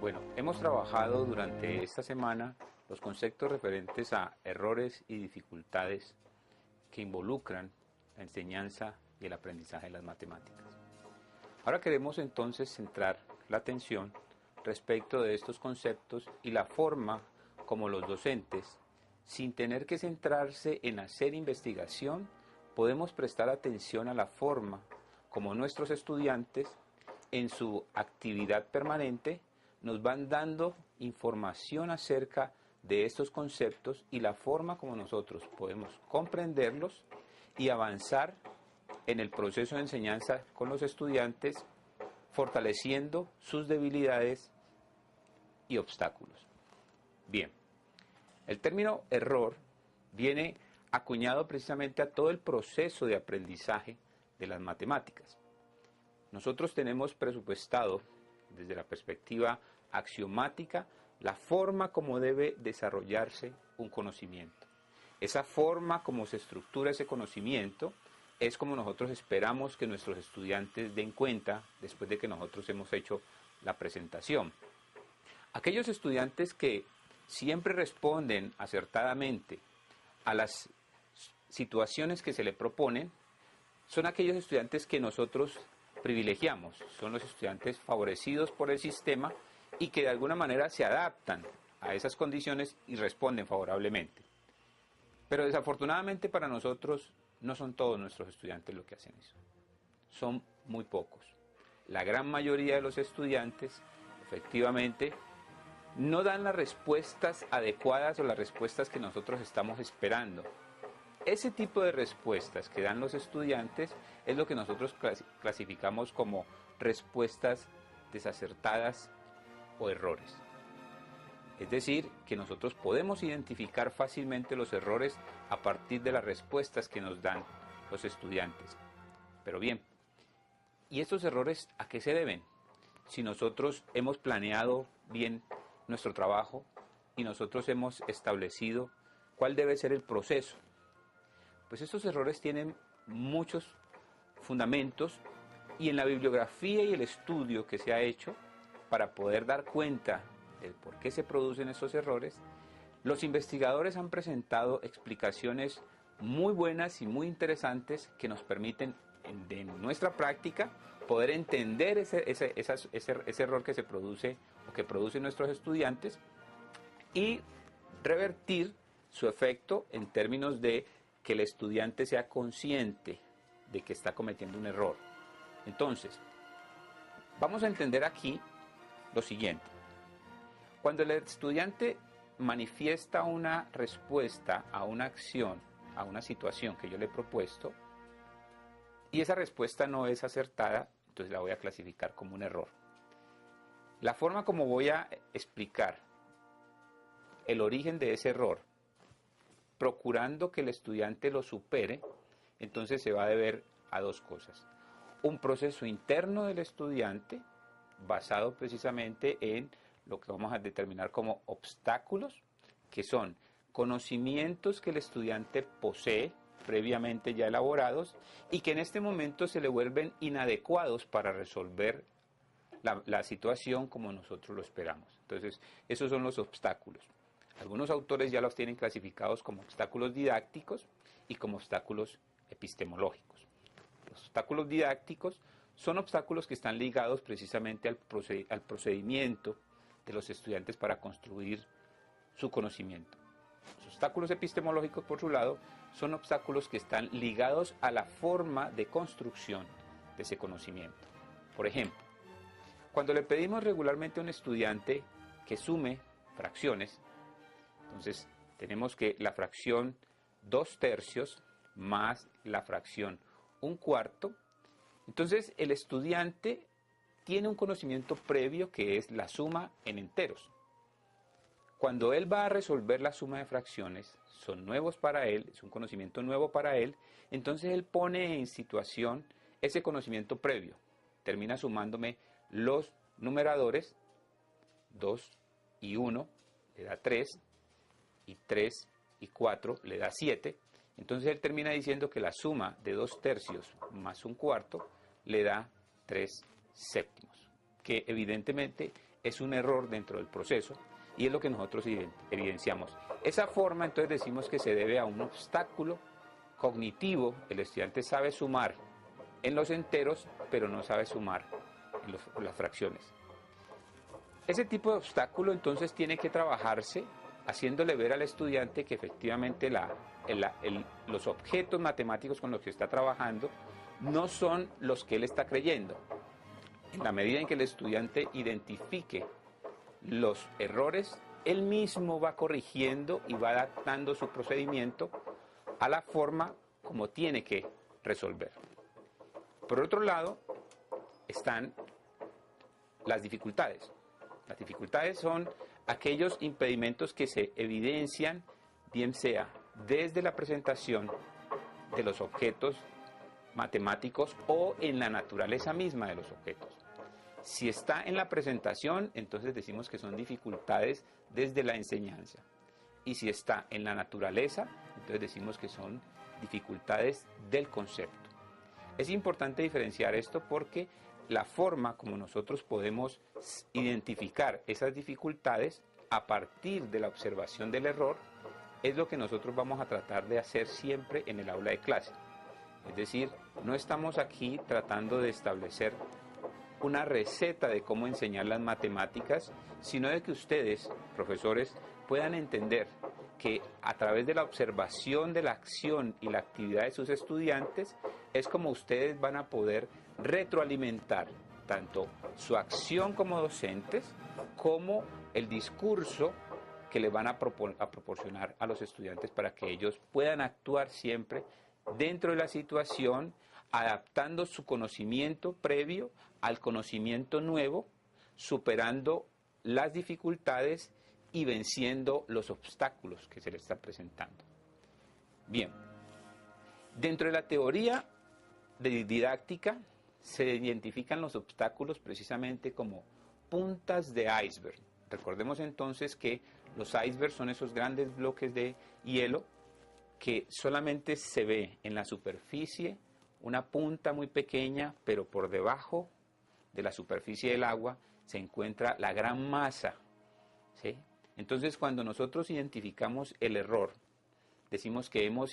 Bueno, hemos trabajado durante esta semana los conceptos referentes a errores y dificultades que involucran la enseñanza y el aprendizaje de las matemáticas. Ahora queremos entonces centrar la atención respecto de estos conceptos y la forma como los docentes, sin tener que centrarse en hacer investigación, podemos prestar atención a la forma como nuestros estudiantes, en su actividad permanente, nos van dando información acerca de estos conceptos y la forma como nosotros podemos comprenderlos y avanzar en el proceso de enseñanza con los estudiantes, fortaleciendo sus debilidades y obstáculos. Bien, el término error viene acuñado precisamente a todo el proceso de aprendizaje de las matemáticas. Nosotros tenemos presupuestado, desde la perspectiva axiomática, la forma como debe desarrollarse un conocimiento. Esa forma como se estructura ese conocimiento es como nosotros esperamos que nuestros estudiantes den cuenta después de que nosotros hemos hecho la presentación. Aquellos estudiantes que siempre responden acertadamente a las situaciones que se le proponen son aquellos estudiantes que nosotros privilegiamos, son los estudiantes favorecidos por el sistema y que de alguna manera se adaptan a esas condiciones y responden favorablemente. Pero desafortunadamente para nosotros no son todos nuestros estudiantes los que hacen eso. Son muy pocos. La gran mayoría de los estudiantes efectivamente no dan las respuestas adecuadas o las respuestas que nosotros estamos esperando. Ese tipo de respuestas que dan los estudiantes es lo que nosotros clasificamos como respuestas desacertadas o errores. Es decir, que nosotros podemos identificar fácilmente los errores a partir de las respuestas que nos dan los estudiantes. Pero bien, ¿y estos errores a qué se deben? Si nosotros hemos planeado bien nuestro trabajo y nosotros hemos establecido cuál debe ser el proceso, pues estos errores tienen muchos fundamentos y en la bibliografía y el estudio que se ha hecho para poder dar cuenta de por qué se producen estos errores, los investigadores han presentado explicaciones muy buenas y muy interesantes que nos permiten en nuestra práctica poder entender ese error que se produce o que producen nuestros estudiantes y revertir su efecto en términos de que el estudiante sea consciente de que está cometiendo un error. Entonces, vamos a entender aquí lo siguiente. Cuando el estudiante manifiesta una respuesta a una acción, a una situación que yo le he propuesto, y esa respuesta no es acertada, entonces la voy a clasificar como un error. La forma como voy a explicar el origen de ese error, procurando que el estudiante lo supere, entonces se va a deber a dos cosas. Un proceso interno del estudiante, basado precisamente en lo que vamos a determinar como obstáculos, que son conocimientos que el estudiante posee, previamente ya elaborados, y que en este momento se le vuelven inadecuados para resolver la situación como nosotros lo esperamos. Entonces, esos son los obstáculos. Algunos autores ya los tienen clasificados como obstáculos didácticos y como obstáculos epistemológicos. Los obstáculos didácticos son obstáculos que están ligados precisamente al procedimiento de los estudiantes para construir su conocimiento. Los obstáculos epistemológicos, por su lado, son obstáculos que están ligados a la forma de construcción de ese conocimiento. Por ejemplo, cuando le pedimos regularmente a un estudiante que sume fracciones, entonces tenemos que la fracción 2/3 más la fracción 1/4, entonces el estudiante tiene un conocimiento previo que es la suma en enteros. Cuando él va a resolver la suma de fracciones, son nuevos para él, es un conocimiento nuevo para él, entonces él pone en situación ese conocimiento previo. Termina sumándome los numeradores, 2 y 1 le da 3, y 3 y 4 le da 7. Entonces él termina diciendo que la suma de 2/3 más 1/4 le da 3/7, que evidentemente es un error dentro del proceso y es lo que nosotros evidenciamos. Esa forma entonces decimos que se debe a un obstáculo cognitivo. El estudiante sabe sumar en los enteros, pero no sabe sumar en las fracciones. Ese tipo de obstáculo entonces tiene que trabajarse haciéndole ver al estudiante que efectivamente los objetos matemáticos con los que está trabajando no son los que él está creyendo. En la medida en que el estudiante identifique los errores, él mismo va corrigiendo y va adaptando su procedimiento a la forma como tiene que resolver. Por otro lado, están las dificultades. Las dificultades son aquellos impedimentos que se evidencian, bien sea desde la presentación de los objetos matemáticos o en la naturaleza misma de los objetos. Si está en la presentación, entonces decimos que son dificultades desde la enseñanza. Y si está en la naturaleza, entonces decimos que son dificultades del concepto. Es importante diferenciar esto porque la forma como nosotros podemos identificar esas dificultades a partir de la observación del error es lo que nosotros vamos a tratar de hacer siempre en el aula de clase. Es decir, no estamos aquí tratando de establecer una receta de cómo enseñar las matemáticas, sino de que ustedes, profesores, puedan entender que a través de la observación de la acción y la actividad de sus estudiantes es como ustedes van a poder retroalimentar tanto su acción como docentes como el discurso que le van a proporcionar a los estudiantes para que ellos puedan actuar siempre dentro de la situación, adaptando su conocimiento previo al conocimiento nuevo, superando las dificultades y venciendo los obstáculos que se le están presentando. Bien, dentro de la teoría de didáctica se identifican los obstáculos precisamente como puntas de iceberg. Recordemos entonces que los icebergs son esos grandes bloques de hielo que solamente se ve en la superficie una punta muy pequeña, pero por debajo de la superficie del agua se encuentra la gran masa, ¿sí? Entonces, cuando nosotros identificamos el error, decimos que hemos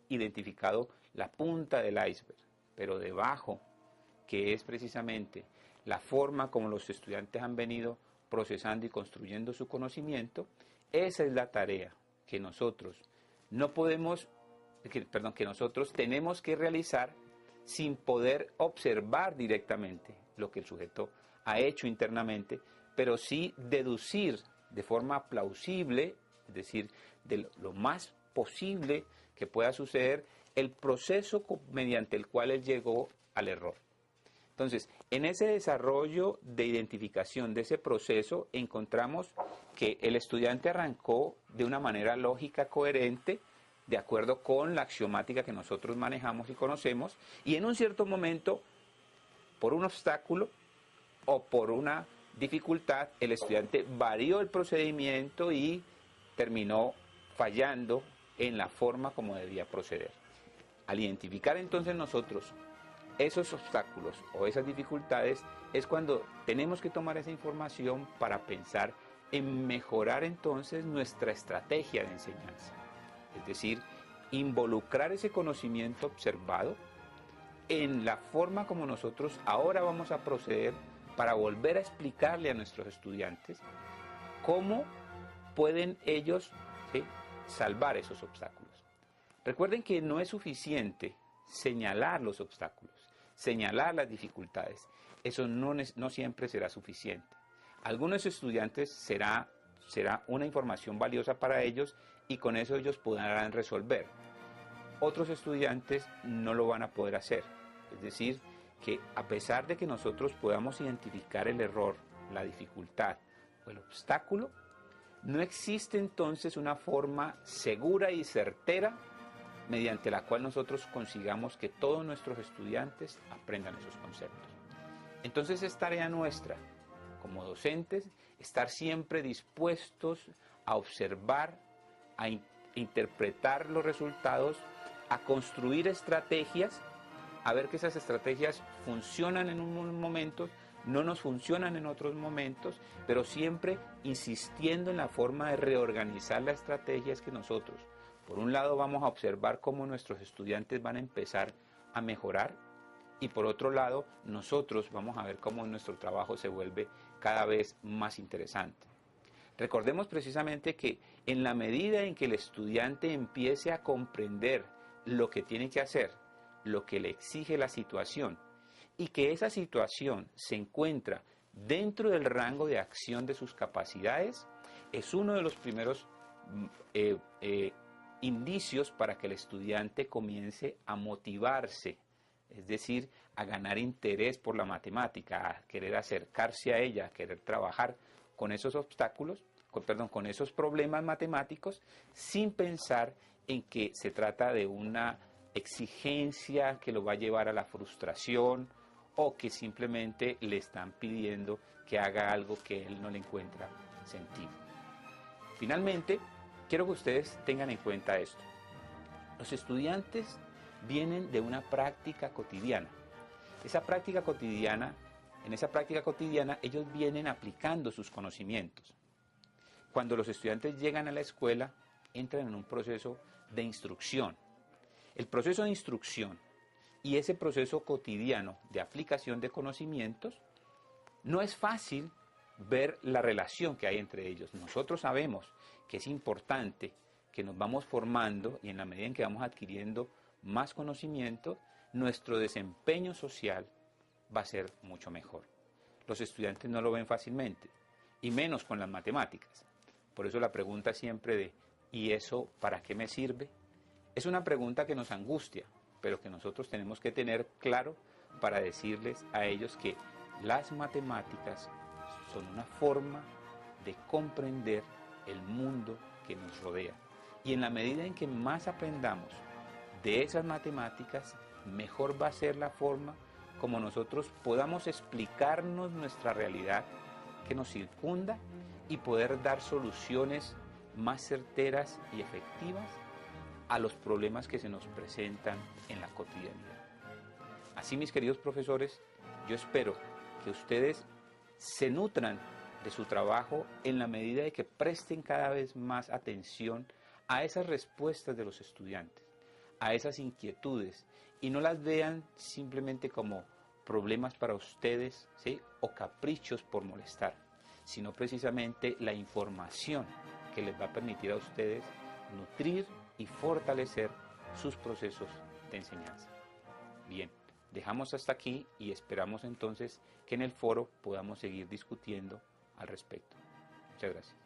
identificado la punta del iceberg, pero debajo, que es precisamente la forma como los estudiantes han venido procesando y construyendo su conocimiento, esa es la tarea que nosotros que nosotros tenemos que realizar sin poder observar directamente lo que el sujeto ha hecho internamente, pero sí deducir de forma plausible, es decir, de lo más posible que pueda suceder, el proceso mediante el cual él llegó al error. Entonces, en ese desarrollo de identificación de ese proceso, encontramos que el estudiante arrancó de una manera lógica, coherente, de acuerdo con la axiomática que nosotros manejamos y conocemos, y en un cierto momento, por un obstáculo o por una dificultad, el estudiante varió el procedimiento y terminó fallando en la forma como debía proceder. Al identificar entonces nosotros esos obstáculos o esas dificultades, es cuando tenemos que tomar esa información para pensar en mejorar entonces nuestra estrategia de enseñanza. Es decir, involucrar ese conocimiento observado en la forma como nosotros ahora vamos a proceder para volver a explicarle a nuestros estudiantes cómo pueden ellos, ¿sí?, salvar esos obstáculos. Recuerden que no es suficiente señalar los obstáculos, señalar las dificultades. Eso no siempre será suficiente. Algunos estudiantes será una información valiosa para ellos y con eso ellos podrán resolver. Otros estudiantes no lo van a poder hacer. Es decir, que a pesar de que nosotros podamos identificar el error, la dificultad o el obstáculo, no existe entonces una forma segura y certera mediante la cual nosotros consigamos que todos nuestros estudiantes aprendan esos conceptos. Entonces es tarea nuestra, como docentes, estar siempre dispuestos a observar, a interpretar los resultados, a construir estrategias, a ver que esas estrategias funcionan en un momento, no nos funcionan en otros momentos, pero siempre insistiendo en la forma de reorganizar la estrategia es que nosotros, por un lado, vamos a observar cómo nuestros estudiantes van a empezar a mejorar y por otro lado, nosotros vamos a ver cómo nuestro trabajo se vuelve cada vez más interesante. Recordemos precisamente que en la medida en que el estudiante empiece a comprender lo que tiene que hacer, lo que le exige la situación, y que esa situación se encuentra dentro del rango de acción de sus capacidades, es uno de los primeros indicios para que el estudiante comience a motivarse, es decir, a ganar interés por la matemática, a querer acercarse a ella, a querer trabajar con esos obstáculos, con esos problemas matemáticos, sin pensar en que se trata de una exigencia que lo va a llevar a la frustración o que simplemente le están pidiendo que haga algo que él no le encuentra sentido. Finalmente, quiero que ustedes tengan en cuenta esto. Los estudiantes vienen de una práctica cotidiana. En esa práctica cotidiana, ellos vienen aplicando sus conocimientos. Cuando los estudiantes llegan a la escuela, entran en un proceso de instrucción. El proceso de instrucción y ese proceso cotidiano de aplicación de conocimientos, no es fácil ver la relación que hay entre ellos. Nosotros sabemos que es importante que nos vamos formando y en la medida en que vamos adquiriendo más conocimiento, nuestro desempeño social va a ser mucho mejor. Los estudiantes no lo ven fácilmente, y menos con las matemáticas. Por eso la pregunta siempre de ¿y eso para qué me sirve? Es una pregunta que nos angustia, pero que nosotros tenemos que tener claro para decirles a ellos que las matemáticas son una forma de comprender el mundo que nos rodea. Y en la medida en que más aprendamos de esas matemáticas, mejor va a ser la forma como nosotros podamos explicarnos nuestra realidad que nos circunda y poder dar soluciones más certeras y efectivas a los problemas que se nos presentan en la cotidianidad. Así, mis queridos profesores, yo espero que ustedes se nutran de su trabajo en la medida de que presten cada vez más atención a esas respuestas de los estudiantes, a esas inquietudes, y no las vean simplemente como problemas para ustedes, ¿sí?, o caprichos por molestar, sino precisamente la información que les va a permitir a ustedes nutrir y fortalecer sus procesos de enseñanza. Bien, dejamos hasta aquí y esperamos entonces que en el foro podamos seguir discutiendo al respecto. Muchas gracias.